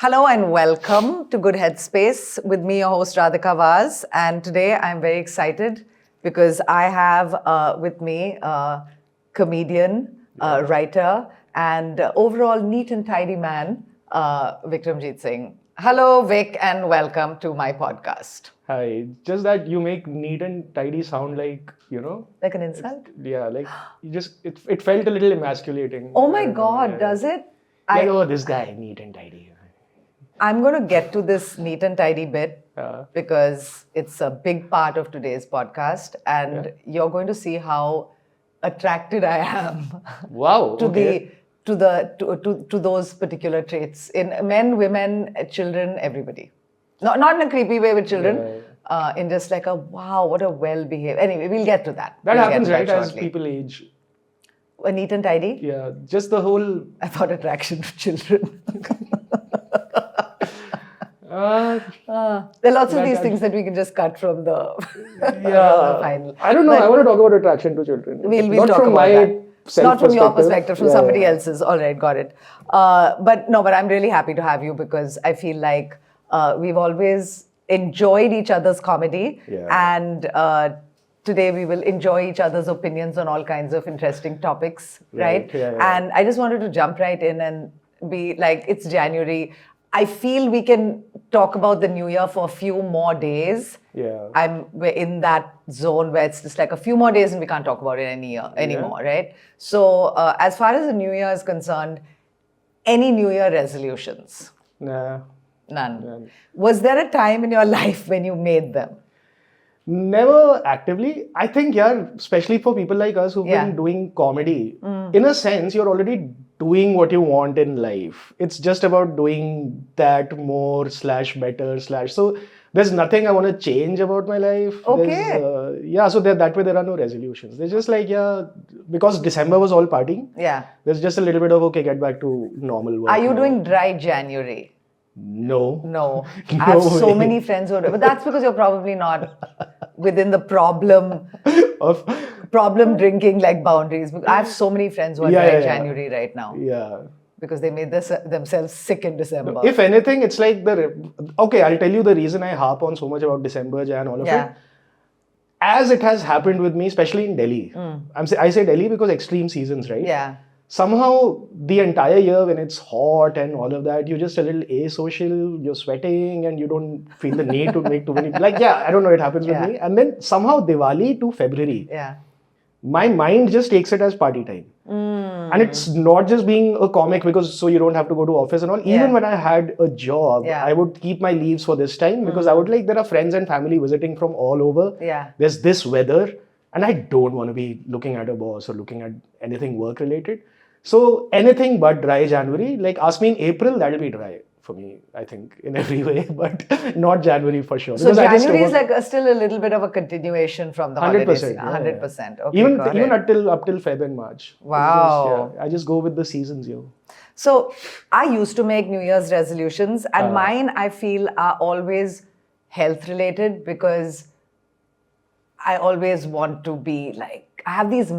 Hello and welcome to Good Headspace with me, your host Radhika Vaz. And today I'm very excited because I have with me a comedian, writer, and overall neat and tidy man, Vikramjit Singh. Hello, Vic, and welcome to my podcast. Hi. Just that you make neat and tidy sound like, Like an insult? yeah, like it felt a little emasculating. Oh my God, does it? Like, oh, this guy, neat and tidy. I'm going to get to this neat and tidy bit because it's a big part of today's podcast, and you're going to see how attracted I am. Wow. to those particular traits in men, women, children, everybody. Not in a creepy way with children. In just like a wow, what a well-behaved. Anyway, we'll get to that. That we'll happens, right, as shortly. people age. A neat and tidy? Yeah, just the whole. I thought attraction to children. There are lots of these things that we can just cut from the final. I don't know. I want to talk about attraction to children. We'll Not talk from about my that. Not from your perspective. perspective, from somebody else's. All right, got it. But I'm really happy to have you because I feel like we've always enjoyed each other's comedy, and today we will enjoy each other's opinions on all kinds of interesting topics, right? And I just wanted to jump right in and be like, it's January. I feel we can talk about the new year for a few more days. We're in that zone where it's just like a few more days and we can't talk about it anymore, right? So as far as the new year is concerned, any new year resolutions? Nah. None. Was there a time in your life when you made them? Never actively. I think, especially for people like us who've been doing comedy, in a sense, you're already doing what you want in life. It's just about doing that more / better / so there's nothing I want to change about my life. Okay. So that way there are no resolutions. They're just like, because December was all partying. Yeah. There's just a little bit of, okay, get back to normal work. Are you doing dry January? No. I have so many friends who are, but that's because you're probably not within the problem drinking like boundaries. I have so many friends who are dry January right now. Yeah. Because they made themselves sick in December. If anything, it's like I'll tell you the reason I harp on so much about December, Jan, all of it. As it has happened with me, especially in Delhi. I say Delhi because extreme seasons, right? Yeah. Somehow the entire year when it's hot and all of that, you're just a little asocial, you're sweating and you don't feel the need to make too many. I don't know, it happens with me. And then somehow Diwali to February, my mind just takes it as party time. And it's not just being a comic because so you don't have to go to office and all. Even when I had a job, I would keep my leaves for this time because I would there are friends and family visiting from all over. There's this weather and I don't want to be looking at a boss or looking at anything work related. So anything but dry January, ask me in April, that'll be dry for me, I think, in every way, but not January for sure. So January is still a little bit of a continuation from the 100%, holidays. yeah, 100%. Okay, even up till Feb and March. Wow. I just go with the seasons, So I used to make New Year's resolutions and mine, I feel, are always health related because I always want to be I have these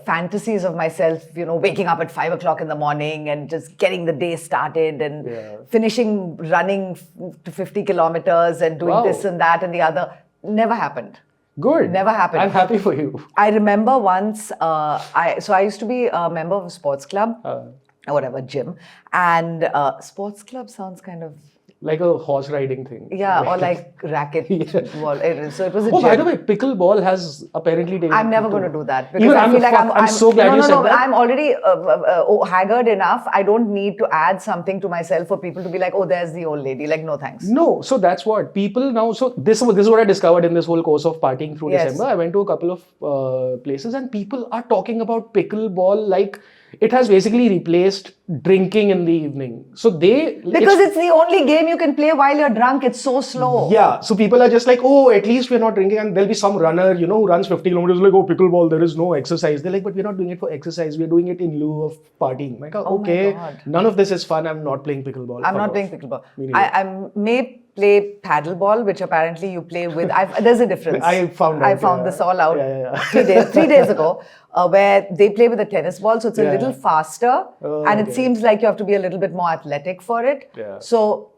fantasies of myself, waking up at 5 o'clock in the morning and just getting the day started and finishing running to 50 kilometers and doing this and that and the other. Never happened. Good. Never happened. I'm happy for you. I remember once, I used to be a member of a sports club, or whatever, gym. And sports club sounds kind of... Like a horse riding thing. Yeah, or like racket ball. So it was a gym. By the way, pickleball has apparently taken... I'm never going to do that. Because I feel like I'm so glad you said that. I'm already haggard enough. I don't need to add something to myself for people to be like, oh, there's the old lady. No thanks. No, so that's what. People now... So this is what I discovered in this whole course of partying through December. I went to a couple of places and people are talking about pickleball like... It has basically replaced drinking in the evening. So because it's the only game you can play while you're drunk. It's so slow. Yeah. So people are just like, oh, at least we're not drinking. And there'll be some runner, who runs 50 kilometers like, oh, pickleball, there is no exercise. They're like, but we're not doing it for exercise. We're doing it in lieu of partying. I'm like, okay, none of this is fun. I'm not playing pickleball. I'm not playing pickleball. I may play paddleball, which apparently you play with. There's a difference. I found this all out 3 days ago, where they play with a tennis ball, so it's a little faster, and it seems like you have to be a little bit more athletic for it. So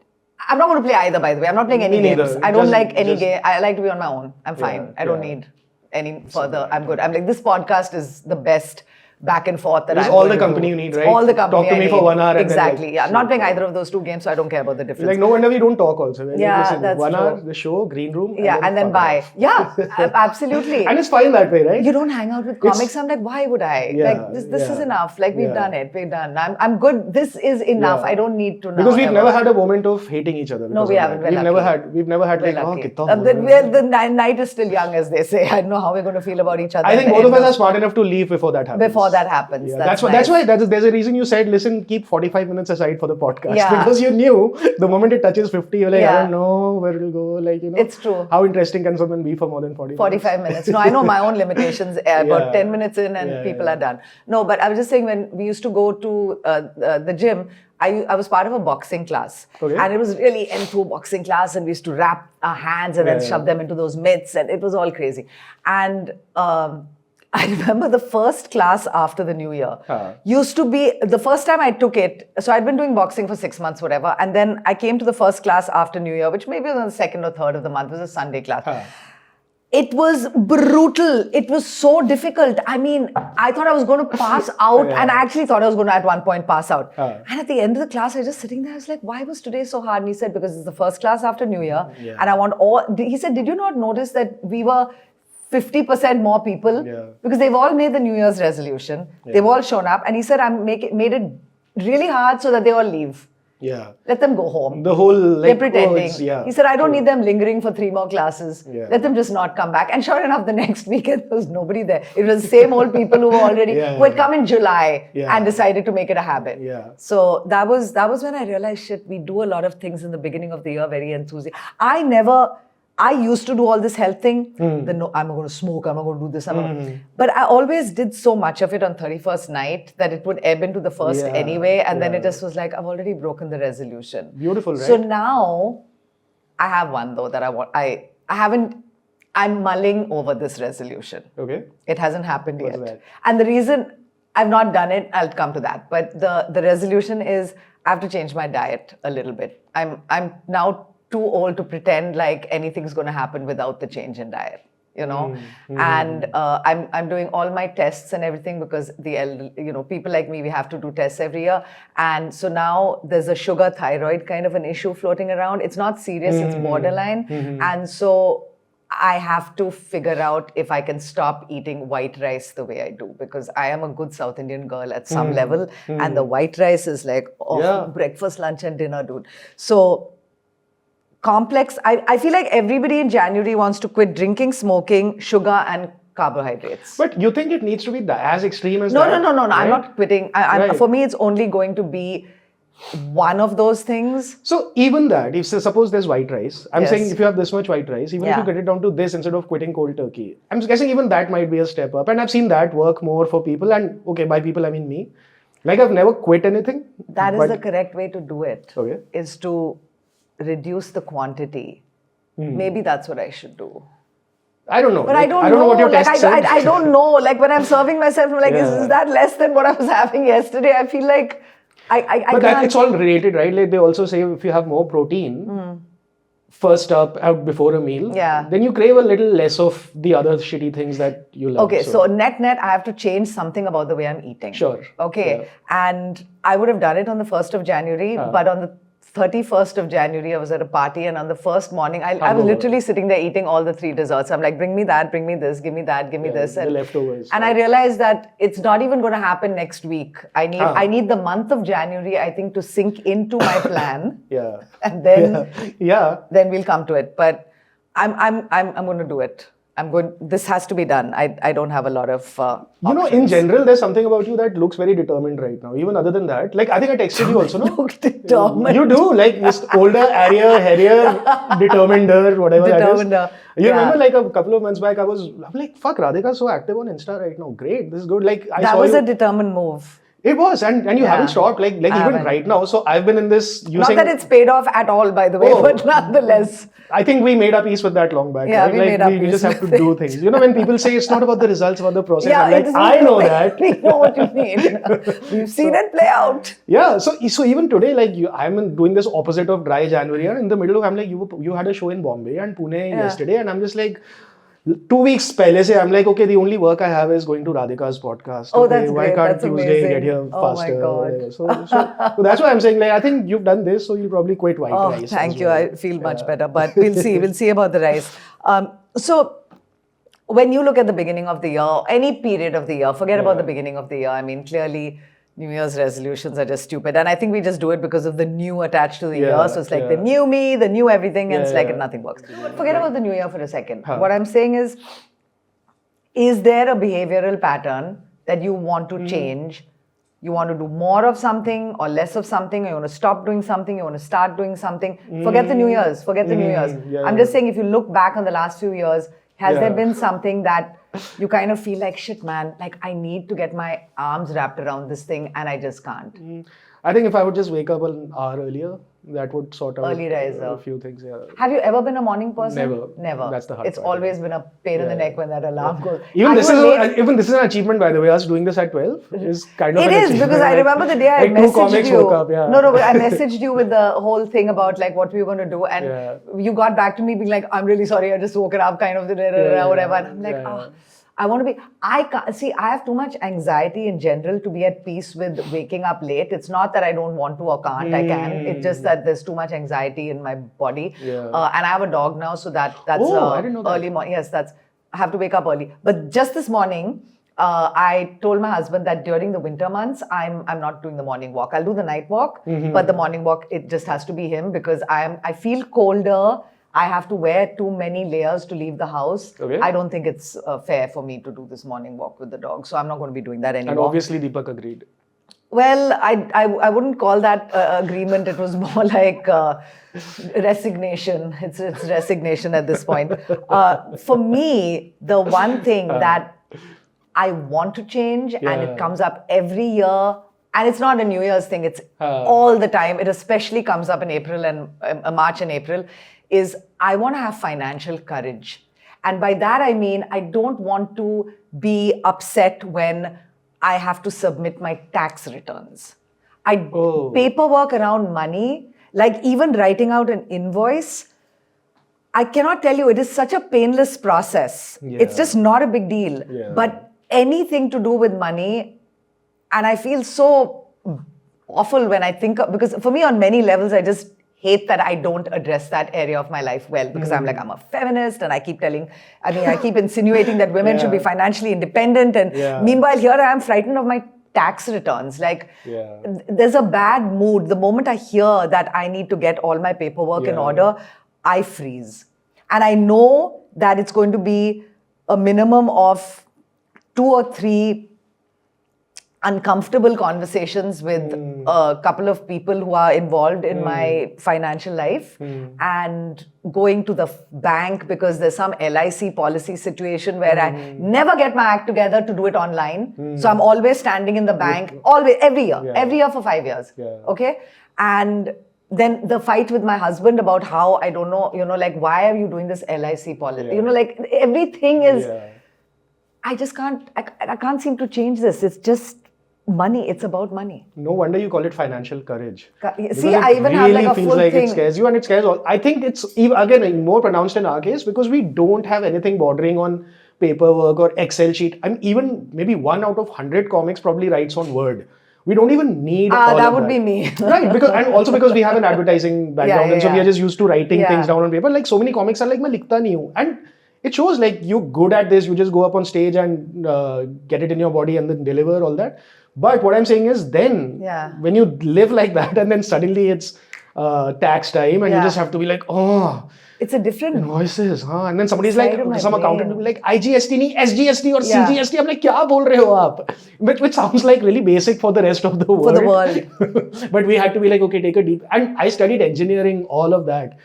I'm not going to play either, by the way. I'm not playing any Me games. neither. I don't Just- like any just- game. I like to be on my own. I'm fine. Yeah, I don't yeah. need any further. I'm good. I'm like, this podcast is the best back and forth that It is I'm all going the to company do. you need, It's right? all the company Talk to I me for need. 1 hour and then, Exactly. like, Yeah. I'm not playing shit. either of those two games, so I don't care about the difference. Like, no wonder we don't talk also. We're like, Yeah, listen, that's 1 hour, true. the show, green room, Yeah, and then fuck bye. off. Yeah, absolutely. And it's fine that way, right? You don't hang out with comics. I'm like, why would I? Yeah, Like, this is yeah, enough. Like, we've yeah. done it. We're done. I'm good. This is enough. Yeah. I don't need to now. Because we've ever. never had a moment of hating each other. No, because we of haven't. that. We're We've never had We're like, oh, lucky. kitna bol rahe hain. The night is still young, as they say. I don't know how we're going to feel about each other. I think at the both of end us are smart enough to leave before that happens. Before that happens. Yeah, That's that's why there's a reason you said, listen, keep 45 minutes aside for the podcast. Yeah. Because you knew the moment it touches 50, you're like, Yeah. I don't know where it'll go. Like, you know, It's true. How interesting can someone be for more than 45 minutes. No, I know my own limitations. About Yeah. 10 minutes in and people are done. No, but I was just saying, when we used to go to the gym, I was part of a boxing class. Okay. And it was really into boxing class, and we used to wrap our hands and then shove them into those mitts, and it was all crazy. And I remember the first class after the New Year used to be the first time I took it. So I'd been doing boxing for 6 months, whatever. And then I came to the first class after New Year, which maybe was on the second or third of the month. It was a Sunday class. It was brutal. It was so difficult. I mean, I thought I was going to pass out, and I actually thought I was going to at one point pass out. And at the end of the class, I was just sitting there. I was like, why was today so hard? And he said, because it's the first class after New Year. And I want all... He said, did you not notice that we were 50% more people? Because they've all made the New Year's resolution. They've all shown up. And he said, I made it really hard so that they all leave. Yeah. Let them go home. The whole, like, they're pretending. yeah. He said, I don't need them lingering for 3 more classes. Yeah. Let them just not come back. And sure enough, the next weekend, there was nobody there. It was the same old people who were already, who had come in July and decided to make it a habit. Yeah. So that was when I realized, shit, we do a lot of things in the beginning of the year very enthusiastic. I used to do all this health thing. No, I'm going to smoke, I'm not going to do this. But I always did so much of it on 31st night that it would ebb into the first anyway. And then it just was like, I've already broken the resolution. Beautiful, right? So now I have one though that I'm mulling over this resolution. Okay. It hasn't happened What's yet. that? And the reason I've not done it, I'll come to that. But the resolution is I have to change my diet a little bit. I'm now too old to pretend like anything's going to happen without the change in diet, you know. And I'm doing all my tests and everything because people like me, we have to do tests every year. And so now there's a sugar thyroid kind of an issue floating around. It's not serious, it's borderline. And so I have to figure out if I can stop eating white rice the way I do, because I am a good South Indian girl at some level, and the white rice is like breakfast, lunch and dinner, dude. So complex. I feel like everybody in January wants to quit drinking, smoking, sugar and carbohydrates. But you think it needs to be as extreme as No, that? No. Right? I'm not quitting. For me, it's only going to be one of those things. So even that, if suppose there's white rice, I'm saying if you have this much white rice, even if you get it down to this instead of quitting cold turkey, I'm guessing even that might be a step up. And I've seen that work more for people. And okay, by people I mean me. Like, I've never quit anything. That is the correct way to do it. Okay. Is to reduce the quantity. Maybe that's what I should do. I don't know. But like, I don't know what your like, test said. I don't know. Like, when I'm serving myself, I'm like, is that less than what I was having yesterday? I feel like But it's all related, right? Like, they also say if you have more protein first up out before a meal, then you crave a little less of the other shitty things that you love. Okay, so net, I have to change something about the way I'm eating. Sure. Okay, and I would have done it on the 1st of January, but on the 31st of January, I was at a party, and on the first morning, I was literally sitting there eating all the 3 desserts. I'm like, bring me that, bring me this, give me that, give me this. The leftovers. And I realized that it's not even going to happen next week. I need the month of January, I think, to sink into my plan. And then, then we'll come to it. But I'm going to do it. This has to be done. I don't have a lot of you know, in general, there's something about you that looks very determined right now. Even other than that, like, I think I texted you also, no? Look determined. You do, like, this older, airier, hairier, determinder, whatever Determinder. that is. You remember, like, a couple of months back, I'm like, fuck, Radhika's so active on Insta right now. Great, this is good. Like, that was a determined move. It was, and you Yeah. haven't stopped, like even haven't. right now. So I've been in this Not using. that it's paid off at all, by the way, Oh. but nonetheless. I think we made our peace with that long back. Yeah, right? we Like made our we peace just have to with do it. things. You know, when people say it's not about the results, about the process, Yeah, I'm like, it's I know that. We know what you mean. We've seen it play out. Yeah, so even today, like I'm doing this opposite of dry January, and in the middle of, I'm like, you had a show in Bombay and Pune yesterday, and I'm just like, 2 weeks pehle se, I'm like, okay, the only work I have is going to Radhika's podcast. Oh, Okay, that's why great. can't That's Tuesday amazing. get here Oh my faster? God. Or whatever. So that's why I'm saying, like, I think you've done this, so you'll probably quit white Oh, rice. thank as you. well. I feel much better, but we'll see. We'll see about the rice. So, when you look at the beginning of the year, any period of the year, forget about the beginning of the year. I mean, clearly, New Year's resolutions are just stupid. And I think we just do it because of the new attached to the year. So it's like the new me, the new everything, and it's like nothing works. But forget about the new year for a second. What I'm saying is there a behavioral pattern that you want to change? You want to do more of something or less of something, or you want to stop doing something, you want to start doing something. Forget the New Year's, forget the New Year's. I'm just saying, if you look back on the last few years, has there been something that you kind of feel like, shit, man, like I need to get my arms wrapped around this thing and I just can't? I think if I would just wake up an hour earlier, that would sort out Early riser. a few things. Yeah. Have you ever been a morning person? Never. Never. That's the hard It's part, always been a pain in the neck when that alarm goes. Even Are this you is a late- even this is an achievement, by the way. Us doing this at 12 is kind of It an is, achievement. because I remember the day I like two messaged comics you. woke up, yeah. No, but I messaged you with the whole thing about like what we were going to do, and you got back to me being like, "I'm really sorry, I just woke it up," kind of whatever. And I'm like, I want to be. I can't see. I have too much anxiety in general to be at peace with waking up late. It's not that I don't want to or can't. I can. It's just that there's too much anxiety in my body. And I have a dog now, so that's I didn't know that. early morning. Yes, I have to wake up early. But just this morning, I told my husband that during the winter months, I'm not doing the morning walk. I'll do the night walk, but the morning walk, it just has to be him, because I feel colder. I have to wear too many layers to leave the house. Okay. I don't think it's fair for me to do this morning walk with the dog. So I'm not going to be doing that anymore. And obviously Deepak agreed. Well, I wouldn't call that agreement. It was more like resignation. It's resignation at this point. For me, the one thing that I want to change, and it comes up every year, and it's not a New Year's thing, it's all the time. It especially comes up in April and March and April, is I want to have financial courage. And by that I mean, I don't want to be upset when I have to submit my tax returns. Paperwork around money, like even writing out an invoice, I cannot tell you, it is such a painless process. It's just not a big deal. But anything to do with money, and I feel so awful when I think of, because for me on many levels, I just hate that I don't address that area of my life well, because I'm like, I'm a feminist, and I keep insinuating that women should be financially independent, and meanwhile here I am frightened of my tax returns. Like, there's a bad mood. The moment I hear that I need to get all my paperwork in order, I freeze. And I know that it's going to be a minimum of 2 or 3 uncomfortable conversations with a couple of people who are involved in my financial life, and going to the bank because there's some LIC policy situation where I never get my act together to do it online. So I'm always standing in the bank, every year for 5 years. Okay? And then the fight with my husband about how, I don't know, like, why are you doing this LIC policy? Like everything is, I just can't, I can't seem to change this. It's just money. It's about money. No wonder you call it financial courage. See, I even have like a feels full like thing. It scares you, and it scares all. I think it's again more pronounced in our case because we don't have anything bordering on paperwork or Excel sheet. I mean, even maybe 1 out of 100 comics probably writes on Word. We don't even need all that of would be me. Right, and also because we have an advertising background, and so we are just used to writing things down on paper. Like so many comics are like, "Main likhta nahi hu," and it shows like you're good at this. You just go up on stage and get it in your body and then deliver all that. But what I'm saying is, then when you live like that, and then suddenly it's tax time, and you just have to be like, oh. It's a different invoices, and then somebody's like, some accountant will be like, IGST nahi, SGST or CGST. I'm like, kya bol rahe ho aap? Which sounds like really basic for the rest of the world. For the world. But we had to be like, okay, take a deep. And I studied engineering, all of that.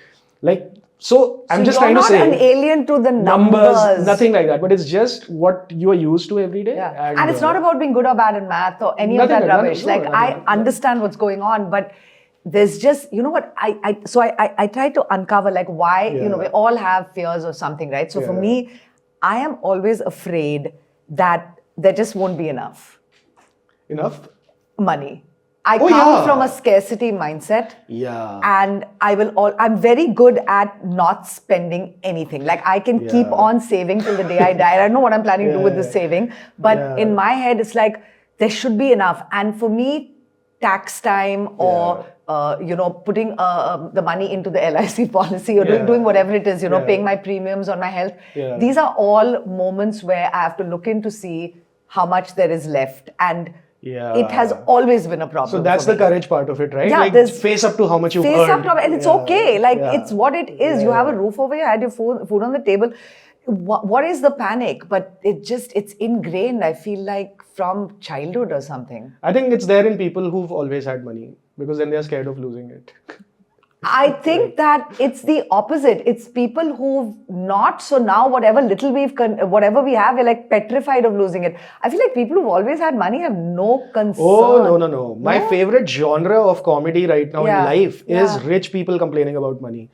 Like, So I'm just trying to say, you're not an alien to the numbers. Nothing like that. But it's just what you are used to every day. Yeah. And it's not about being good or bad in math or any of that rubbish. I understand what's going on, but there's just, you know what, I try to uncover like why, we all have fears or something, right? So for me, I am always afraid that there just won't be enough. Enough? Money. I come from a scarcity mindset. Yeah. And I'm very good at not spending anything. Like I can keep on saving till the day I die. I don't know what I'm planning to do with this saving. But in my head, it's like, there should be enough. And for me, tax time or, putting the money into the LIC policy or doing whatever it is, paying my premiums on my health. Yeah. These are all moments where I have to look in to see how much there is left. And it has always been a problem. So that's the courage part of it, right? Yeah, like face up to how much you've earned. Face up to, and it's okay. Like it's what it is. You have a roof over your head, your food on the table. What is the panic? But it's ingrained, I feel like, from childhood or something. I think it's there in people who've always had money because then they're scared of losing it. I think that it's the opposite. It's people who've not. So now whatever we have, we're like petrified of losing it. I feel like people who've always had money have no concern. Oh, no. My favorite genre of comedy right now in life is rich people complaining about money.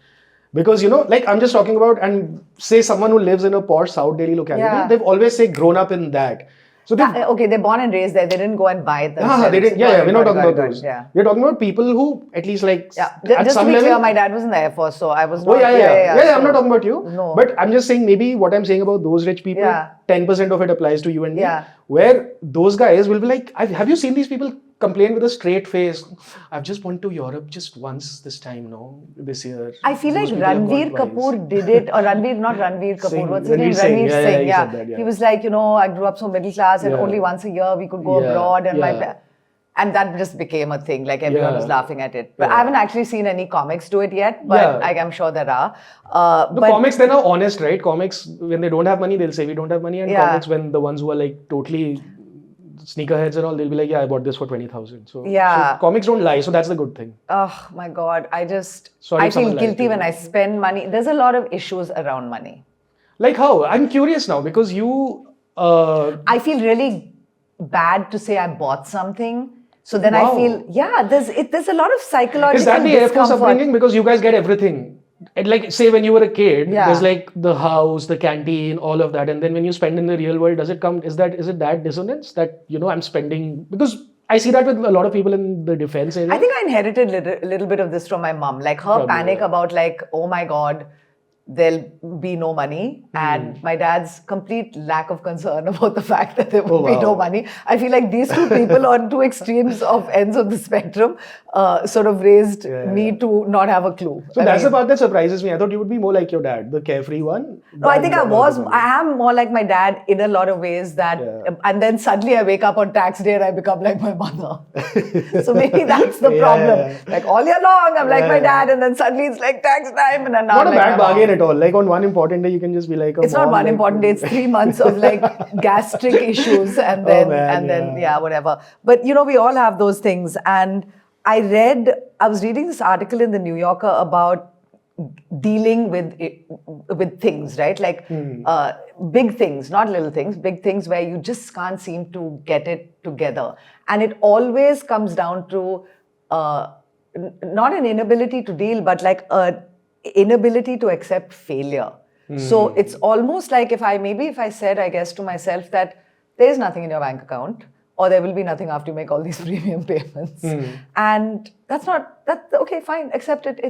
Because, like I'm just talking about, and say someone who lives in a posh South Delhi locality, they've always grown up in that. So they're born and raised there. They didn't go and buy it themselves. They didn't. We're not talking about those. Yeah. We're talking about people who at least at just some to be level. Clear, my dad was in the Air Force, so I was not. I'm not talking about you. No. But I'm just saying maybe what I'm saying about those rich people, 10% of it applies to you and me. Where those guys will be like, have you seen these people complain with a straight face? I've just went to Europe just once this time, this year. I feel like Ranveer Kapoor did it, or not Ranveer Kapoor, what's his name? Ranveer Singh. That, He was like, I grew up so middle class and only once a year we could go abroad and that just became a thing, like everyone was laughing at it. But I haven't actually seen any comics do it yet, but I'm sure there are. Comics then are honest, right? Comics, when they don't have money, they'll say we don't have money, and comics, when the ones who are like totally sneakerheads and all, they'll be like, I bought this for 20,000. So comics don't lie, so that's the good thing. Oh my God, I feel guilty when I spend money. There's a lot of issues around money. Like how? I'm curious now because you... I feel really bad to say I bought something. So then I feel, there's a lot of psychological discomfort. Is that the Air Force upbringing? Because you guys get everything. And like, say when you were a kid, there's like the house, the canteen, all of that. And then when you spend in the real world, is it that dissonance that, I'm spending? Because I see that with a lot of people in the defense area. I think I inherited a little bit of this from my mom. Like her panic about like, oh my God, there'll be no money, and my dad's complete lack of concern about the fact that there will be no money. I feel like these two people on two extremes of ends of the spectrum sort of raised me to not have a clue. So that's the part that surprises me. I thought you would be more like your dad, the carefree one. No, I think I am more like my dad in a lot of ways that, and then suddenly I wake up on tax day and I become like my mother. So maybe that's the problem. Like all year long, I'm like my dad, and then suddenly it's like tax time, and then now not a bad bargain at all. Like on one important day, you can just be like, it's not one important day. It's 3 months of like gastric issues, and then whatever. But we all have those things. And I was reading this article in the New Yorker about dealing with things, right? Like big things, not little things, big things where you just can't seem to get it together. And it always comes down to not an inability to deal, but like a inability to accept failure. So it's almost like if I said, I guess, to myself that there is nothing in your bank account, or there will be nothing after you make all these premium payments. And that's okay, fine, accept it.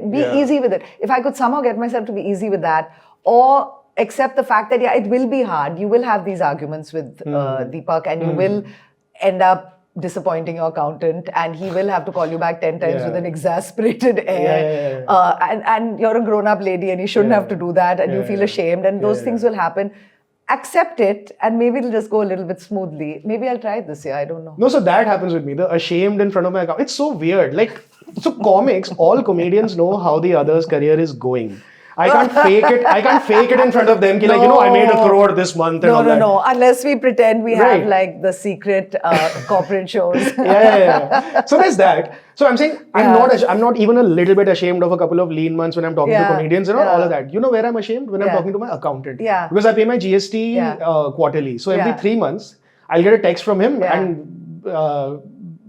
Be easy with it. If I could somehow get myself to be easy with that, or accept the fact that, it will be hard. You will have these arguments with Deepak, and you will end up disappointing your accountant, and he will have to call you back 10 times with an exasperated air. And you're a grown-up lady, and you shouldn't have to do that, and you feel ashamed, and those things will happen. Accept it, and maybe it'll just go a little bit smoothly. Maybe I'll try it this year, I don't know. No, so that happens with me, the ashamed in front of my account. It's so weird. Like, so comics, all comedians know how the other's career is going. I can't fake it. I can't fake it in front of them. Ki, like, I made 1 crore this month and all that. No. Unless we pretend we Right. have like the secret corporate shows. Yeah. So there's that. So I'm saying I'm not even a little bit ashamed of a couple of lean months when I'm talking to comedians and all of that. You know where I'm ashamed? When I'm talking to my accountant. Yeah. Because I pay my GST quarterly. So every 3 months, I'll get a text from him and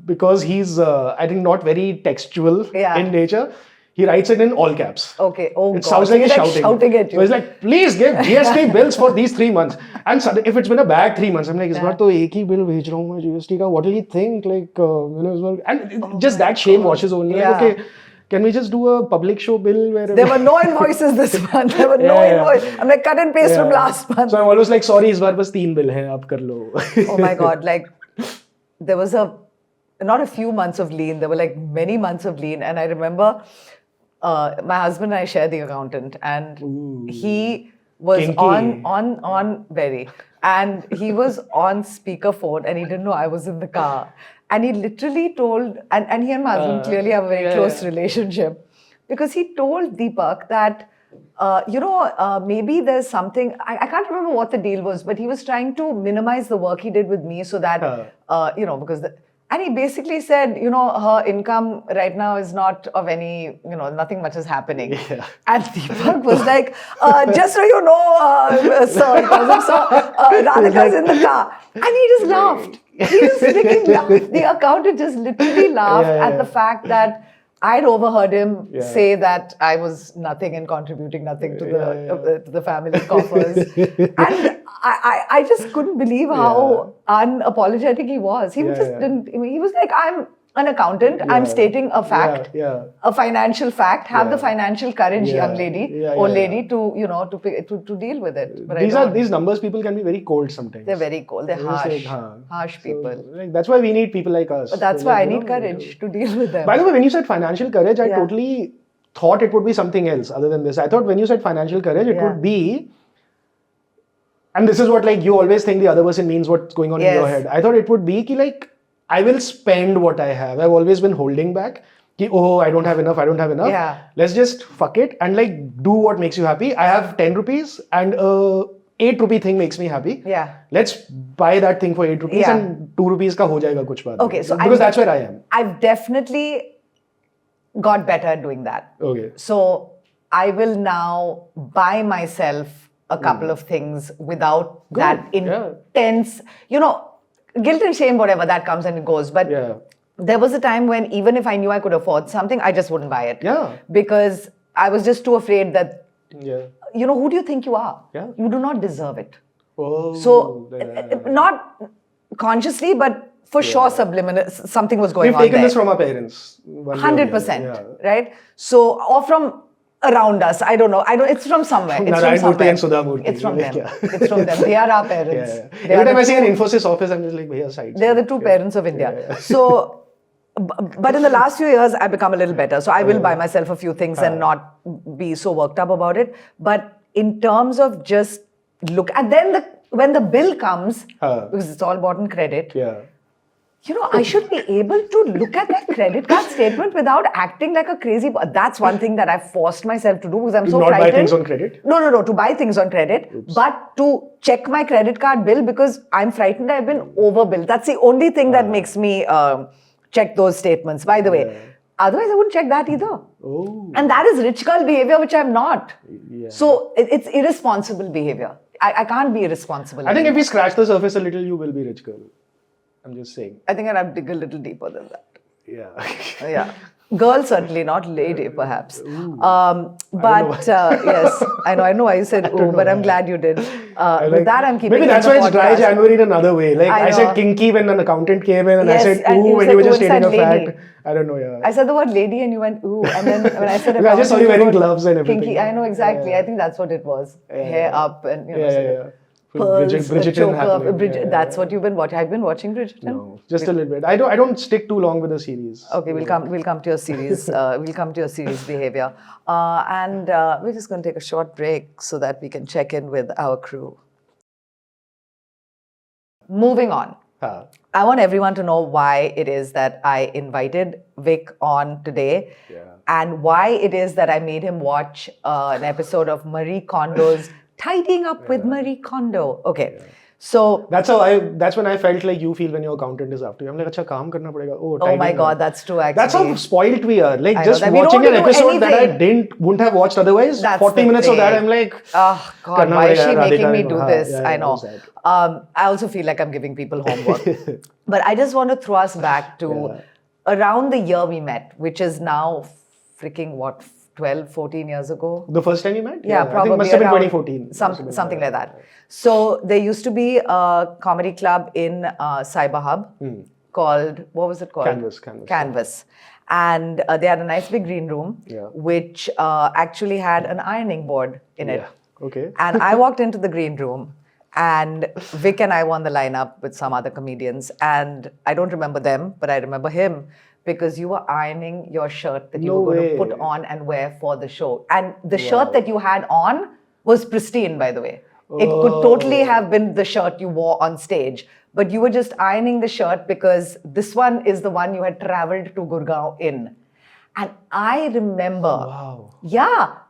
because he's I think not very textual in nature, he writes it in all caps. Okay. Oh, it sounds like he's shouting at you. So he's like, please give GST bills for these 3 months. And if it's been a bad 3 months, I'm like, इस बार तो एक ही bill भेज रहा हूँ मैं GST का. What will he think? Like, and just that shame washes over me. Like, okay, can we just do a public show bill where there were no invoices this month? There were no invoices. I'm like, cut and paste from last month. So I'm always like, sorry, इस बार बस 3 bill हैं, आप कर लो. Oh my God! Like, there was not a few months of lean. There were like many months of lean, and I remember. My husband and I share the accountant, and he was Kinky. on very, and he was on speakerphone, and he didn't know I was in the car, and he literally told, and he and my husband clearly have a very close relationship, because he told Deepak that. Maybe there's something, I can't remember what the deal was, but he was trying to minimize the work he did with me so that, because and he basically said, her income right now is not of any, nothing much is happening. Yeah. And Deepak was like, just so you know, sir, Radhika's in the car. And he just laughed. He just freaking laughed. The accountant just literally laughed at the fact that I'd overheard him say that I was nothing and contributing nothing to the family coffers. And I just couldn't believe how unapologetic he was. He just didn't, he was like, I'm an accountant, I'm stating a fact, a financial fact, have the financial courage, young lady, old lady, to deal with it. But these numbers people can be very cold sometimes. They're very cold, they're harsh, harsh people. So, that's why we need people like us. But that's why I need courage to deal with them. By the way, when you said financial courage, I totally thought it would be something else other than this. I thought when you said financial courage, it would be, and this is what like you always think the other person means what's going on in your head. I thought it would be ki, like, I will spend what I have. I've always been holding back. Ki, I don't have enough. Yeah. Let's just fuck it and like do what makes you happy. I have 10 rupees and 8 rupee thing makes me happy. Yeah. Let's buy that thing for 8 rupees and 2 rupees ka ho jayega kuch baat. Okay, so because that's where I am. I've definitely got better at doing that. Okay. So I will now buy myself a couple of things without that intense, guilt and shame, whatever, that comes and it goes. But there was a time when even if I knew I could afford something, I just wouldn't buy it. Yeah. Because I was just too afraid that, who do you think you are? Yeah. You do not deserve it. Oh, So, not consciously, but for sure subliminal, something was going on We've taken there. this from our parents. 100%, right? So, or from around us. I don't know. It's from somewhere. It's from somewhere. And Sudha Murthy. It's from them. It's from them. They are our parents. Every time I see an Infosys office, I'm just like, bhaiya, side. They're the two parents of India. So, but in the last few years, I've become a little better. So I will buy myself a few things and not be so worked up about it. But in terms of just look, and then when the bill comes, because it's all bought in credit, I should be able to look at that credit card statement without acting like a crazy. That's one thing that I've forced myself to do because I'm so frightened. Not buy things on credit? No, to buy things on credit, but to check my credit card bill because I'm frightened I've been overbilled. That's the only thing that makes me check those statements, by the way. Otherwise, I wouldn't check that either. Oh. And that is rich girl behavior, which I'm not. So it's irresponsible behavior. I can't be irresponsible. I think if we scratch the surface a little, you will be rich girl. I'm just saying. I think I'd have to dig a little deeper than that. Yeah. Girl, certainly, not lady, perhaps. But yes, I know why you said ooh, but I'm glad you did. With that, I'm keeping maybe that's why it's dry January in another way. Like I said kinky when an accountant came in and I said ooh when you were just stating a fact. I don't know, I said the word lady and you went ooh. And then when I said I just saw you wearing gloves and everything. Kinky, I know exactly. I think that's what it was. Hair up and pearls, Bridgerton that's what you've been watching. I've been watching Bridgerton. No, just a little bit. I don't stick too long with the series. Okay, we'll come to your series. We'll come to your series behavior, and we're just going to take a short break so that we can check in with our crew. Moving on. Huh. I want everyone to know why it is that I invited Vic on today, and why it is that I made him watch an episode of Marie Kondo's Tidying Up with Marie Kondo. Okay. So that's when I felt like you feel when your accountant is after you. I'm like, acha, kaam karna padega. Oh my God, that's true actually. That's how spoiled we are. Like I just know that. watching an episode that I wouldn't have watched otherwise. That's 40 minutes of that, I'm like, oh God, why is she making me do this? Yeah, I know. I also feel like I'm giving people homework. But I just want to throw us back to around the year we met, which is now freaking what, 12, 14 years ago? The first time you met? Yeah, probably. I think must have been 2014. Something like that. So there used to be a comedy club in Cyber Hub called, what was it called? Canvas. And they had a nice big green room, which actually had an ironing board in it. Okay. And I walked into the green room, and Vic and I were on the lineup with some other comedians. And I don't remember them, but I remember him, because you were ironing your shirt that you were going to put on and wear for the show. And the shirt that you had on was pristine, by the way. It could totally have been the shirt you wore on stage, but you were just ironing the shirt because this one is the one you had traveled to Gurgaon in. And I remember,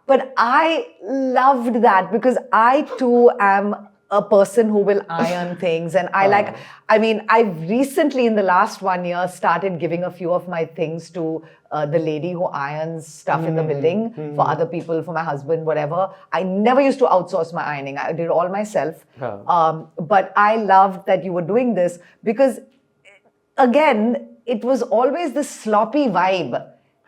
but I loved that because I too am a person who will iron things, and I've recently in the last 1 year started giving a few of my things to the lady who irons stuff in the building for other people, for my husband, whatever. I never used to outsource my ironing. I did it all myself. But I loved that you were doing this because, again, it was always this sloppy vibe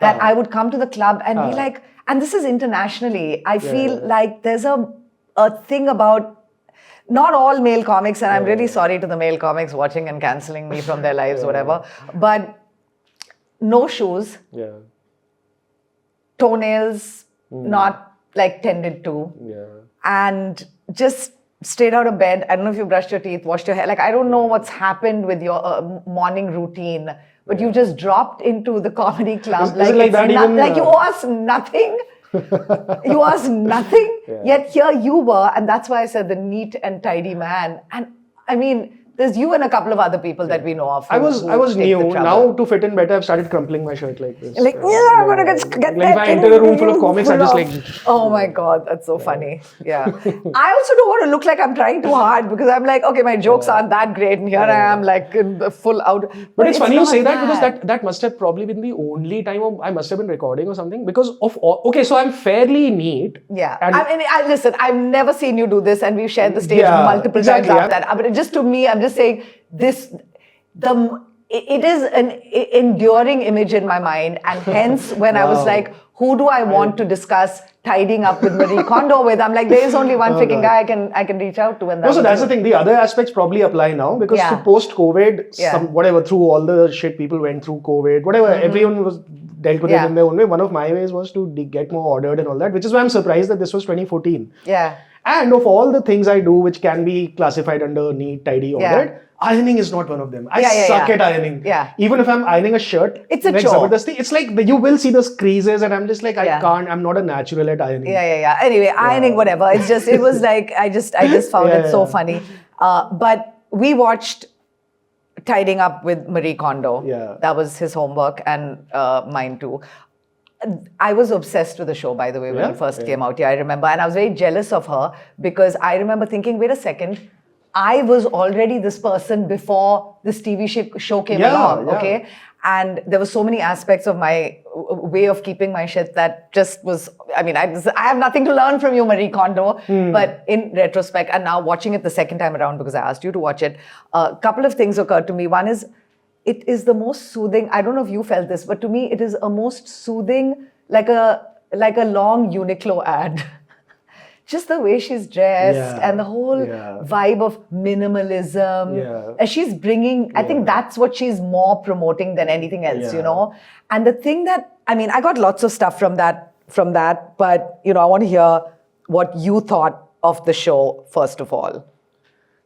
that I would come to the club and be like, and this is internationally, I feel like there's a thing about not all male comics, and I'm really sorry to the male comics watching and cancelling me from their lives, whatever, but no shoes, toenails not like tended to, and just straight out of bed. I don't know if you brushed your teeth, washed your hair. Like, I don't know what's happened with your morning routine, but you just dropped into the comedy club. Is it like that even? Like you asked nothing. You asked nothing, yet here you were, and that's why I said the neat and tidy man. And I mean, there's you and a couple of other people that we know of. I was new. Now to fit in better, I've started crumpling my shirt like this. Like, I'm gonna get like if I enter a room full of comics, I'm just like, oh my God, that's so funny. Yeah. I also don't want to look like I'm trying too hard because I'm like, okay, my jokes aren't that great, and here I am like in the full out. But it's funny you say that because that must have probably been the only time I must have been recording or something because of all, okay, so I'm fairly neat. Yeah. Listen, I've never seen you do this, and we've shared the stage multiple times after that. But just to me, I'm just saying it is an enduring image in my mind, and hence when I was like, who do I want to discuss tidying up with Marie Kondo with? I'm like, there is only one freaking guy I can reach out to. And so that's the thing. The other aspects probably apply now because to post-COVID, whatever, through all the shit people went through COVID, whatever, everyone was dealt with it in their own way. One of my ways was to get more ordered and all that, which is why I'm surprised that this was 2014. Yeah. And of all the things I do, which can be classified under neat, tidy, ordered, ironing is not one of them. I suck at ironing. Yeah. Even if I'm ironing a shirt, it's a chore. It's like you will see those creases, and I'm just like, I can't. I'm not a natural at ironing. Yeah. Anyway, ironing, whatever. It's just, it was like, I just found it so funny. But we watched Tidying Up with Marie Kondo. Yeah. That was his homework, and mine too. I was obsessed with the show, by the way, when it first came out. Yeah, I remember. And I was very jealous of her because I remember thinking, wait a second, I was already this person before this TV show came along, okay? And there were so many aspects of my way of keeping my shit that just was, I mean, I have nothing to learn from you, Marie Kondo, but in retrospect, and now watching it the second time around because I asked you to watch it, a couple of things occurred to me. One is, it is the most soothing, I don't know if you felt this, but to me, it is a most soothing, like a long Uniqlo ad. Just the way she's dressed and the whole vibe of minimalism. And she's bringing, I think that's what she's more promoting than anything else, you know? And the thing that, I mean, I got lots of stuff from that, but, you know, I want to hear what you thought of the show, first of all.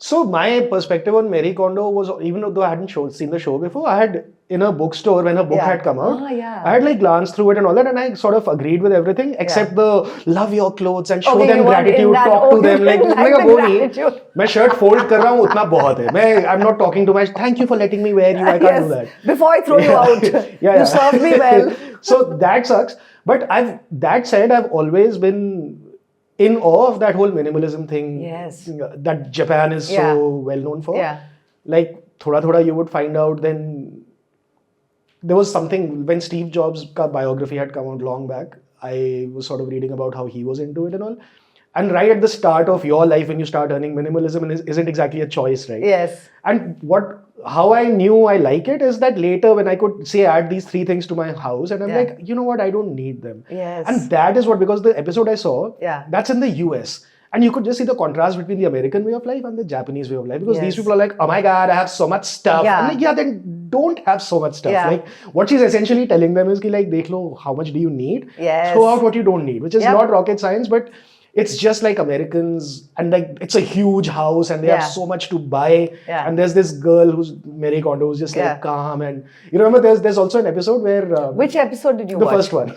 So my perspective on Marie Kondo was, even though I hadn't seen the show before, I had in a bookstore when her book had come out, I had like glanced through it and all that, and I sort of agreed with everything except the love your clothes and show them gratitude, talk to them like वो नहीं, मैं shirt fold कर रहा हूँ उतना बहुत है. I'm not talking to my thank you for letting me wear you. I can't do that. Before I throw you out, you served me well. So that sucks. But that said, I've always been in awe of that whole minimalism thing that Japan is so well known for. Like, thoda you would find out then there was something when Steve Jobs' biography had come out long back. I was sort of reading about how he was into it and all. And right at the start of your life, when you start earning, minimalism isn't exactly a choice, right? Yes. And how I knew I like it is that later when I could say add these 3 things to my house and I'm like, you know what, I don't need them. Yes. And that is what, because the episode I saw, that's in the US. And you could just see the contrast between the American way of life and the Japanese way of life. Because these people are like, oh my God, I have so much stuff. I'm like, then don't have so much stuff. Like, what she's essentially telling them is, like, dekh lo, how much do you need? Throw out what you don't need, which is not rocket science, but it's just like Americans, and like it's a huge house and they have so much to buy. And there's this girl who's Marie Kondo who's just like calm. And you remember there's also an episode where which episode did you watch? The first one.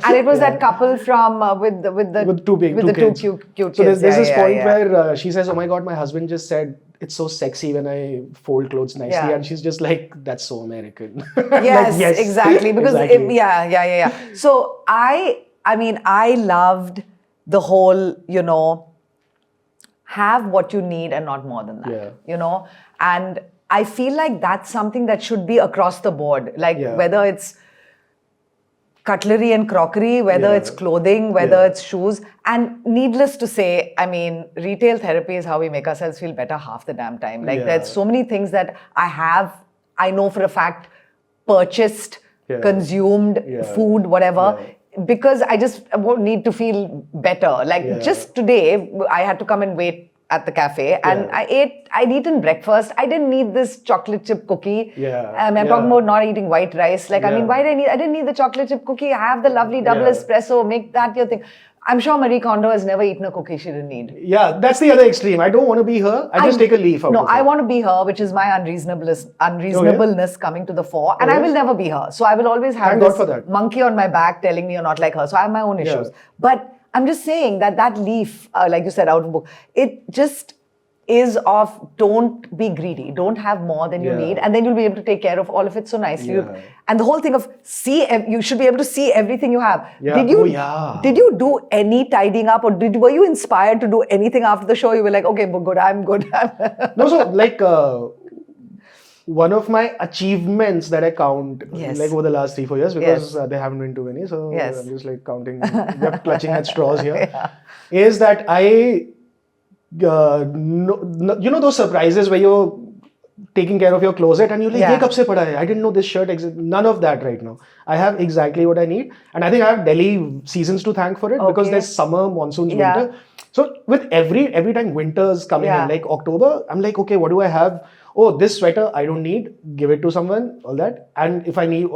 And it was that couple from with the two kids. cute kids. So there's this point where she says, oh my God, my husband just said it's so sexy when I fold clothes nicely, and she's just like, that's so American. Yes, like, exactly. Because So I mean I loved the whole, have what you need and not more than that, and I feel like that's something that should be across the board, like whether it's cutlery and crockery, whether it's clothing, whether it's shoes. And needless to say, I mean, retail therapy is how we make ourselves feel better half the damn time. Like there's so many things that I know for a fact, purchased, consumed, food, whatever, because I just need to feel better. Like just today, I had to come and wait at the cafe and I'd eaten breakfast. I didn't need this chocolate chip cookie. I'm talking about not eating white rice. Like, I mean, I didn't need the chocolate chip cookie. I have the lovely double espresso, make that your thing. I'm sure Marie Kondo has never eaten a cookie she didn't need. Yeah, that's the other extreme. I don't want to be her. I just take a leaf out of her. No, I want to be her, which is my unreasonableness coming to the fore. And I will never be her. So I will always have this monkey on my back telling me you're not like her. So I have my own issues. But I'm just saying that leaf, like you said, out of the book, it just is of don't be greedy. Don't have more than you need. And then you'll be able to take care of all of it so nicely. And the whole thing of you should be able to see everything you have. Did you do any tidying up, or were you inspired to do anything after the show? You were like, okay, good, I'm good. No, so like one of my achievements that I count like over the last 3-4 years, because they haven't been too many, so I'm just like counting, we're clutching at straws here, is that I you know those surprises where you're taking care of your closet and you're like, ye kab se pada hai? I didn't know this shirt exists. None of that right now. I have exactly what I need. And I think I have Delhi seasons to thank for it, because there's summer, monsoons, winter. So with every time winter's coming in, like October, I'm like, okay, what do I have? Oh, this sweater I don't need, give it to someone, all that. And if I need,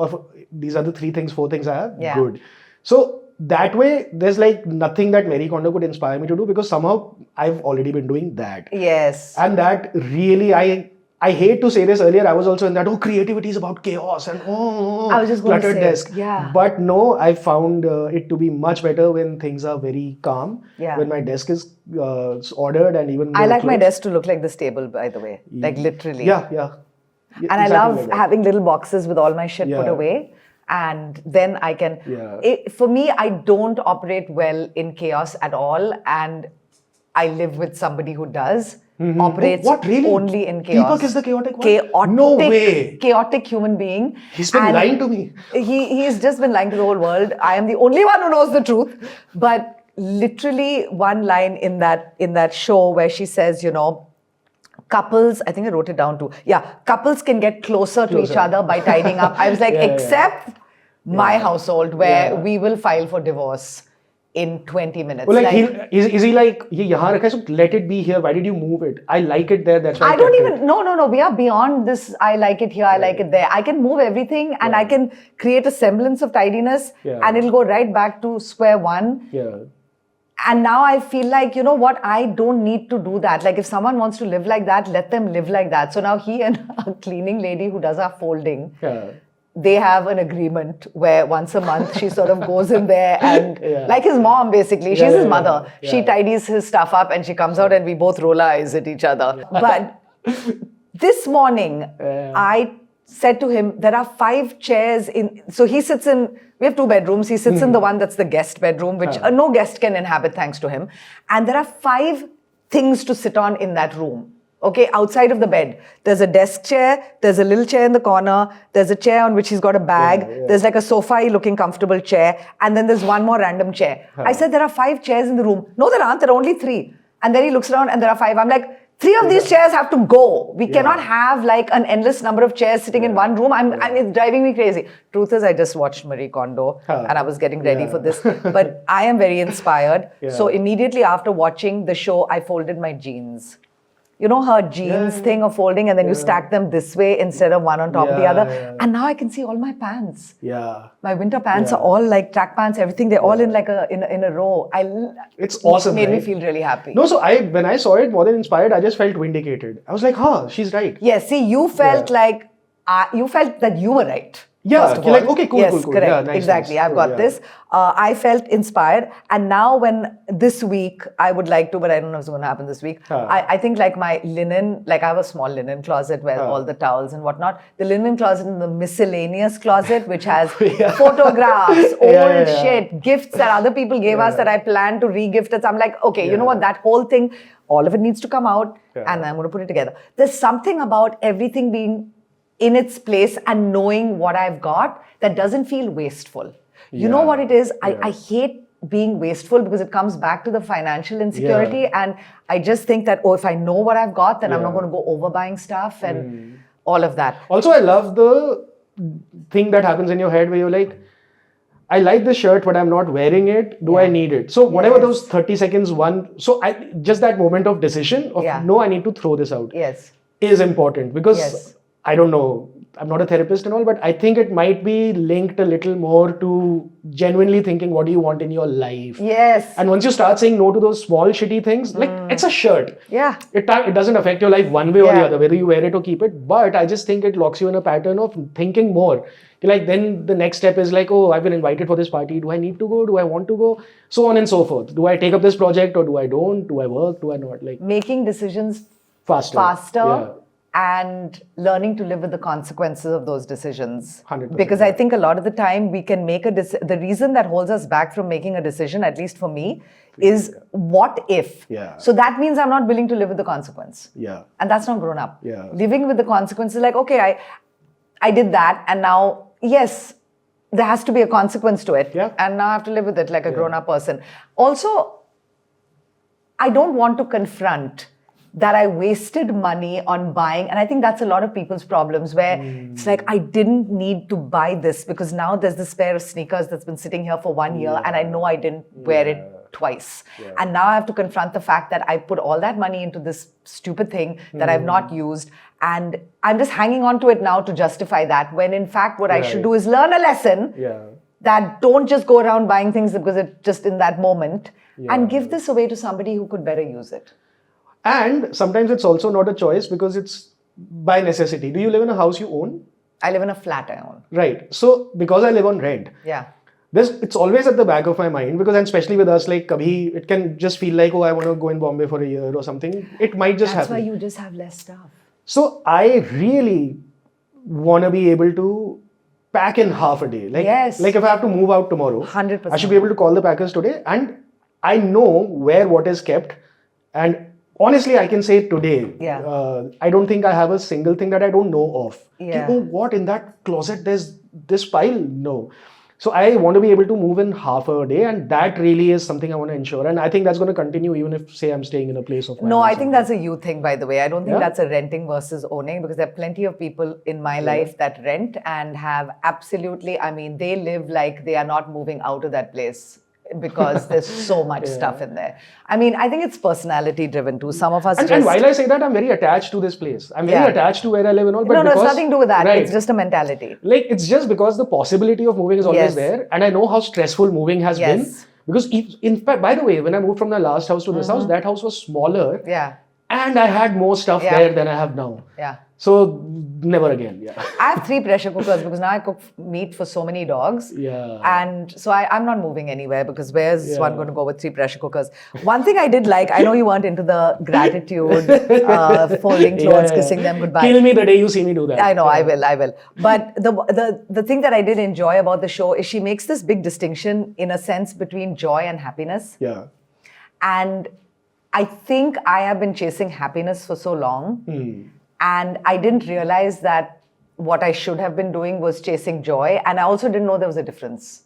these are the 4 things I have, good. So that way, there's like nothing that Marie Kondo could inspire me to do, because somehow I've already been doing that. Yes. And that really, I hate to say this earlier, I was also in that, creativity is about chaos and I was just going to say, desk. But no, I found it to be much better when things are very calm, when my desk is ordered and even I like my desk to look like this table, by the way, like literally. And exactly, I love having little boxes with all my shit put away. And then I can, for me, I don't operate well in chaos at all. And I live with somebody who does. Operates only in chaos. Deepak is the chaotic one? No way. Chaotic human being. He's been lying to me. He's just been lying to the whole world. I am the only one who knows the truth. But literally one line in that show where she says, couples, I think I wrote it down too. Couples can get closer to each other by tidying up. I was like, except my household, where we will file for divorce in 20 minutes. Well, is he like, so let it be here, why did you move it? I like it there, that's why I don't even, no, we are beyond this, I like it here, I like it there. I can move everything and I can create a semblance of tidiness and it'll go right back to square one. And now I feel like, you know what, I don't need to do that. Like if someone wants to live like that, let them live like that. So now he and a cleaning lady who does our folding, they have an agreement where once a month she sort of goes in there and like his mom basically, she's his mother. She tidies his stuff up and she comes out and we both roll our eyes at each other. But this morning, I said to him, there are 5 chairs in, so he sits in, we have 2 bedrooms. He sits in the one that's the guest bedroom, which no guest can inhabit thanks to him. And there are 5 things to sit on in that room. Okay, outside of the bed. There's a desk chair, there's a little chair in the corner, there's a chair on which he's got a bag, there's like a sofa-y looking comfortable chair, and then there's one more random chair. I said, there are 5 chairs in the room. No, there aren't, there are only 3. And then he looks around and there are 5. I'm like, 3 of these chairs have to go. We cannot have like an endless number of chairs sitting in one room. It's driving me crazy. Truth is, I just watched Marie Kondo and I was getting ready for this. But I am very inspired. So immediately after watching the show, I folded my jeans. You know her jeans thing of folding and then you stack them this way instead of one on top of the other. And now I can see all my pants. My winter pants are all like track pants, everything. They're all in like in a row. It's awesome. Made me feel really happy. No, so when I saw it more than inspired, I just felt vindicated. I was like, she's right. Yes, see, you felt like, you felt that you were right. Yeah, you're like, okay, cool, yes, cool, cool. Correct. Yeah, nice, exactly. nice. I've got this. I felt inspired. And now when this week, I would like to, but I don't know if it's going to happen this week. I think like my linen, like I have a small linen closet where all the towels and whatnot. The linen closet and the miscellaneous closet, which has photographs, old shit, gifts that other people gave us that I plan to re-gift it. So I'm like, okay, you know what, that whole thing, all of it needs to come out and I'm going to put it together. There's something about everything being in its place and knowing what I've got that doesn't feel wasteful. You know what it is? I hate being wasteful because it comes back to the financial insecurity and I just think that, if I know what I've got, then I'm not going to go overbuying stuff and all of that. Also, I love the thing that happens in your head where you're like, I like this shirt, but I'm not wearing it. Do I need it? So whatever those 30 seconds, just that moment of decision of, no, I need to throw this out is important because I don't know, I'm not a therapist and all, but I think it might be linked a little more to genuinely thinking, what do you want in your life? Yes. And once you start saying no to those small shitty things, like it's a shirt. Yeah. It doesn't affect your life one way or the other, whether you wear it or keep it. But I just think it locks you in a pattern of thinking more. Like then the next step is like, I've been invited for this party. Do I need to go? Do I want to go? So on and so forth. Do I take up this project or do I don't? Do I work? Do I not? Like making decisions faster. And learning to live with the consequences of those decisions. 100%. Because I think a lot of the time we can make the reason that holds us back from making a decision, at least for me, is what if? So that means I'm not willing to live with the consequence. And that's not grown up. Living with the consequences, like, okay, I did that and now, yes, there has to be a consequence to it. And now I have to live with it like a grown up person. Also, I don't want to confront that I wasted money on buying. And I think that's a lot of people's problems where it's like, I didn't need to buy this because now there's this pair of sneakers that's been sitting here for 1 year and I know I didn't wear it twice. And now I have to confront the fact that I put all that money into this stupid thing that I've not used. And I'm just hanging on to it now to justify that. When in fact, what I should do is learn a lesson that don't just go around buying things because it's just in that moment and give this away to somebody who could better use it. And sometimes it's also not a choice because it's by necessity. Do you live in a house you own? I live in a flat I own. Right. So because I live on rent, it's always at the back of my mind because, and especially with us, like kabhi, it can just feel like, I want to go in Bombay for a year or something. It might just happen. That's why you just have less stuff. So I really want to be able to pack in half a day. Like if I have to move out tomorrow, 100%. I should be able to call the packers today and I know where what is kept. And honestly, I can say today, I don't think I have a single thing that I don't know of. What in that closet there's this pile? No. So I want to be able to move in half a day and that really is something I want to ensure. And I think that's going to continue even if, say, I'm staying in a place of my No, I think that's a you thing, by the way. I don't think that's a renting versus owning because there are plenty of people in my life that rent and have absolutely, I mean, they live like they are not moving out of that place. Because there's so much stuff in there. I mean, I think it's personality driven too. Some of us and while I say that, I'm very attached to this place. I'm very attached to where I live and all. But no, it's nothing to do with that. It's just a mentality. Like, it's just because the possibility of moving is always there. And I know how stressful moving has been. Because in fact, by the way, when I moved from the last house to this house, that house was smaller. Yeah. And I had more stuff there than I have now. Yeah. So never again. Yeah. I have 3 pressure cookers because now I cook meat for so many dogs. Yeah. And so I'm not moving anywhere because where's one going to go with 3 pressure cookers? One thing I did like, I know you weren't into the gratitude, folding clothes, kissing them goodbye. Kill me the day you see me do that. I know, I will. But the thing that I did enjoy about the show is she makes this big distinction in a sense between joy and happiness. Yeah. And I think I have been chasing happiness for so long. And I didn't realize that what I should have been doing was chasing joy. And I also didn't know there was a difference.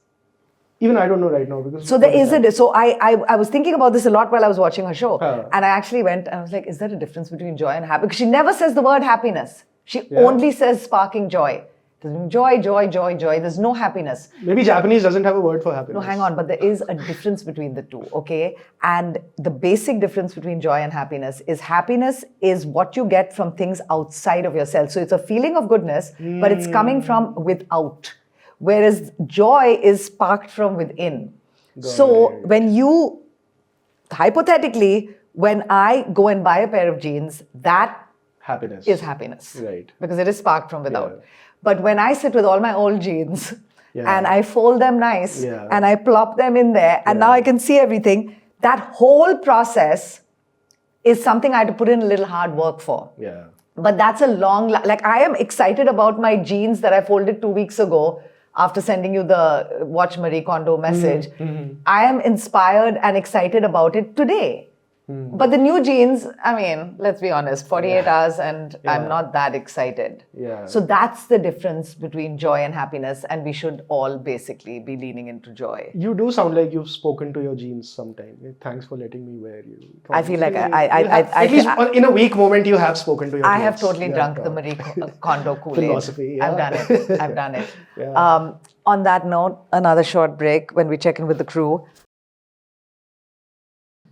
Even I don't know right now. Because so there is a... So I was thinking about this a lot while I was watching her show. And I actually went and I was like, is there a difference between joy and happiness? Because she never says the word happiness. She only says sparking joy. There's joy. There's no happiness. Maybe Japanese doesn't have a word for happiness. No, hang on. But there is a difference between the two, okay? And the basic difference between joy and happiness is what you get from things outside of yourself. So it's a feeling of goodness, but it's coming from without. Whereas joy is sparked from within. When you, hypothetically, when I go and buy a pair of jeans, that is happiness. Right. Because it is sparked from without. Yeah. But when I sit with all my old jeans and I fold them nice and I plop them in there and now I can see everything, that whole process is something I had to put in a little hard work for. Yeah. But that's a long, like I am excited about my jeans that I folded 2 weeks ago after sending you the watch Marie Kondo message. I am inspired and excited about it today. But the new jeans, I mean, let's be honest, 48 hours and I'm not that excited. Yeah. So that's the difference between joy and happiness, and we should all basically be leaning into joy. You do sound like you've spoken to your jeans sometime. Thanks for letting me wear you. I feel like at least in a weak moment you have spoken to your jeans. I have totally drunk the Marie Kondo Kool-Aid. Philosophy. Yeah. I've done it. Yeah. On that note, another short break when we check in with the crew.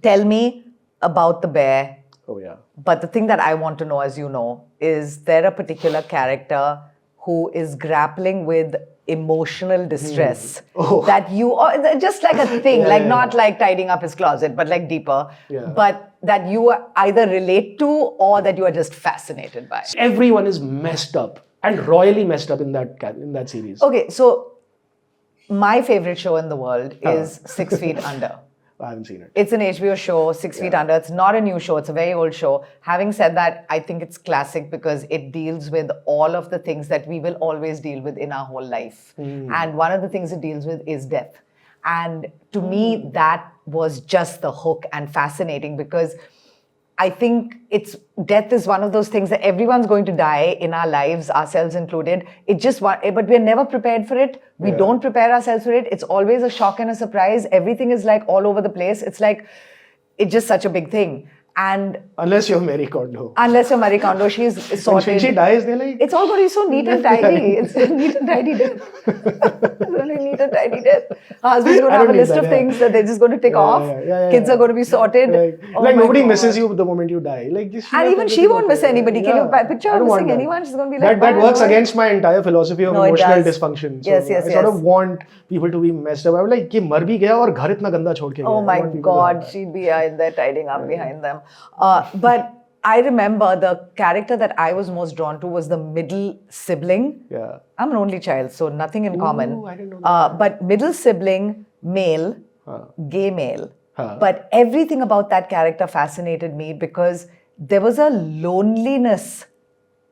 Tell me about the bear. Oh, yeah. But the thing that I want to know, as you know, is there a particular character who is grappling with emotional distress that you, or just like a thing, not like tidying up his closet, but like deeper, but that you either relate to or that you are just fascinated by? Everyone is messed up and royally messed up in that series. Okay, so my favorite show in the world is 6 Feet Under. I haven't seen it. It's an HBO show, 6 Feet Under. It's not a new show. It's a very old show. Having said that, I think it's classic because it deals with all of the things that we will always deal with in our whole life. And one of the things it deals with is death. And to me, that was just the hook and fascinating because I think death is one of those things that everyone's going to die in our lives, ourselves included. But we're never prepared for it. We don't prepare ourselves for it. It's always a shock and a surprise. Everything is like all over the place. It's just such a big thing. And unless you're Marie Kondo. She's sorted. When she dies, they're like... It's all going to be so neat and tidy. It's neat and tidy death. It's going to be neat and tidy death. Husband's going to have a list of things that they're just going to tick off. Kids are going to be sorted. Like nobody misses you the moment you die. And even she won't miss anybody. Can you picture her missing anyone? She's going to be like... That works against my entire philosophy of emotional dysfunction. So yes. I sort of want people to be messed up. I'm like, ये मर भी गया और घर इतना गंदा छोड़ के गया. Oh my God, she'd be in there tidying up behind them. But I remember the character that I was most drawn to was the middle sibling. Yeah. I'm an only child, so nothing in common. I didn't know that. But middle sibling, male, gay male. But everything about that character fascinated me because there was a loneliness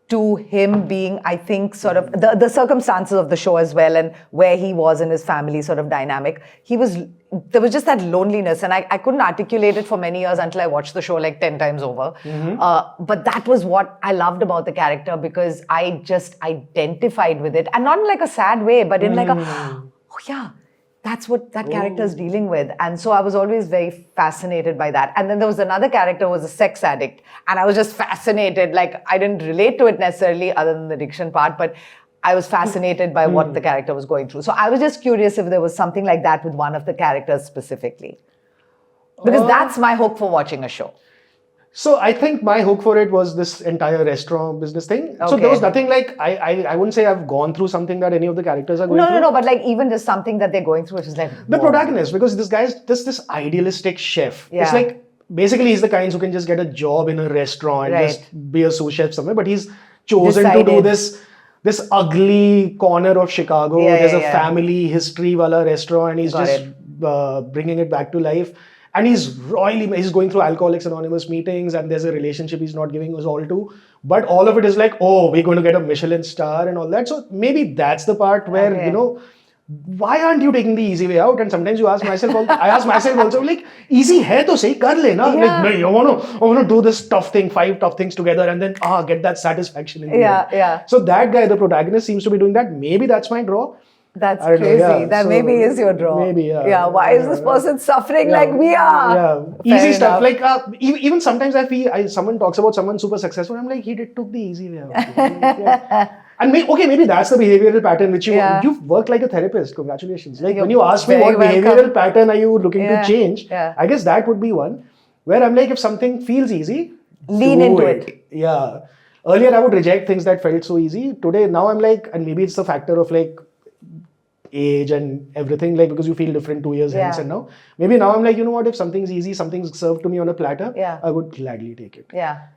to him being, I think, sort of the circumstances of the show as well and where he was in his family sort of dynamic. There was just that loneliness and I couldn't articulate it for many years until I watched the show like 10 times over. But that was what I loved about the character because I just identified with it. And not in like a sad way, but in like oh yeah, that's what that character is dealing with. And so I was always very fascinated by that. And then there was another character who was a sex addict. And I was just fascinated. Like, I didn't relate to it necessarily other than the addiction part, but I was fascinated by what the character was going through. So I was just curious if there was something like that with one of the characters specifically. Because that's my hope for watching a show. So I think my hook for it was this entire restaurant business thing. So there was nothing like, I wouldn't say I've gone through something that any of the characters are going through. No, but like even just something that they're going through, which is like... The protagonist, because this guy's just this idealistic chef. Yeah. It's like, basically he's the kind who can just get a job in a restaurant, just be a sous chef somewhere, but he's chosen to do this ugly corner of Chicago. There's a family history wala restaurant, and he's bringing it back to life. And he's going through Alcoholics Anonymous meetings, and there's a relationship he's not giving his all to. But all of it is like, oh, we're going to get a Michelin star and all that. So maybe that's the part where, you know, why aren't you taking the easy way out? And sometimes I ask myself also, like, easy hai to sahi, kar le na. Like, I want to do this tough thing, 5 tough things together, and then get that satisfaction in the end. So that guy, the protagonist, seems to be doing that. Maybe that's my draw. That's crazy. That so maybe is your draw. Maybe, yeah. Why is this person suffering like we are? Easy stuff. Like, even sometimes I feel, someone talks about someone super successful, I'm like, he took the easy way out. And maybe that's the behavioral pattern which you've worked like a therapist. Congratulations. Like, when you ask me what behavioral pattern are you looking to change, I guess that would be one. Where I'm like, if something feels easy, lean into it. Yeah. Earlier, I would reject things that felt so easy. Today, now I'm like, and maybe it's the factor of like, age and everything, like, because you feel different 2 years hence and now. Maybe now I'm like, you know what, if something's easy, something's served to me on a platter, I would gladly take it.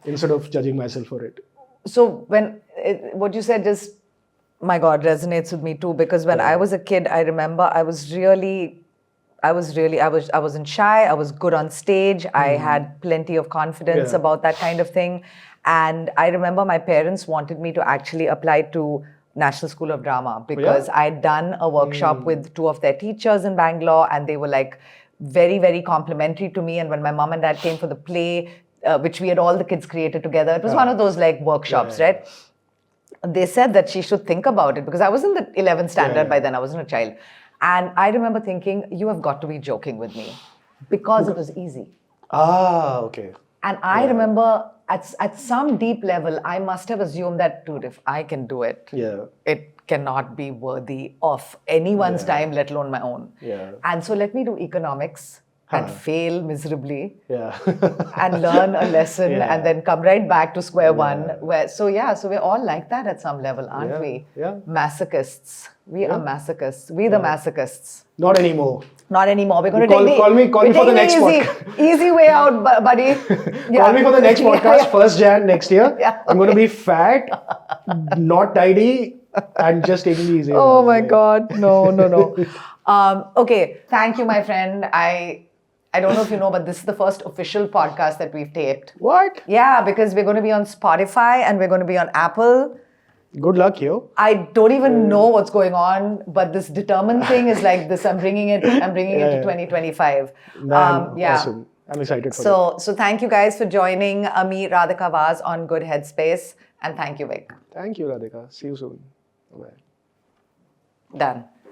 Instead of judging myself for it. So what you said just, my God, resonates with me too, because when I was a kid, I remember I wasn't shy, I was good on stage, I had plenty of confidence about that kind of thing. And I remember my parents wanted me to actually apply to National School of Drama because I'd done a workshop with 2 of their teachers in Bangalore, and they were like very, very complimentary to me. And when my mom and dad came for the play, which we had all the kids created together, it was one of those like workshops, right? They said that she should think about it because I was in the 11th standard by then, I wasn't a child. And I remember thinking, you have got to be joking with me because it was easy. Okay. And I remember at some deep level, I must have assumed that, dude, if I can do it, it cannot be worthy of anyone's time, let alone my own. And so let me do economics and fail miserably and learn a lesson and then come right back to square one. So we're all like that at some level, aren't we? Masochists. We are masochists. We the masochists. Not anymore. Not anymore. We're going to call me for the next easy way out, buddy. Call me for the next podcast, 1st Jan next year. I'm going to be fat, not tidy, and just taking it easy. Oh my God. No. Okay. Thank you, my friend. I don't know if you know, but this is the first official podcast that we've taped. What? Yeah, because we're going to be on Spotify and we're going to be on Apple. Good luck, yo. I don't even know what's going on, but this determined thing is like this. I'm bringing it to 2025. Awesome. I'm excited for it. So thank you guys for joining me, Radhika Vaz, on Good Headspace. And thank you, Vic. Thank you, Radhika. See you soon. Bye. Done.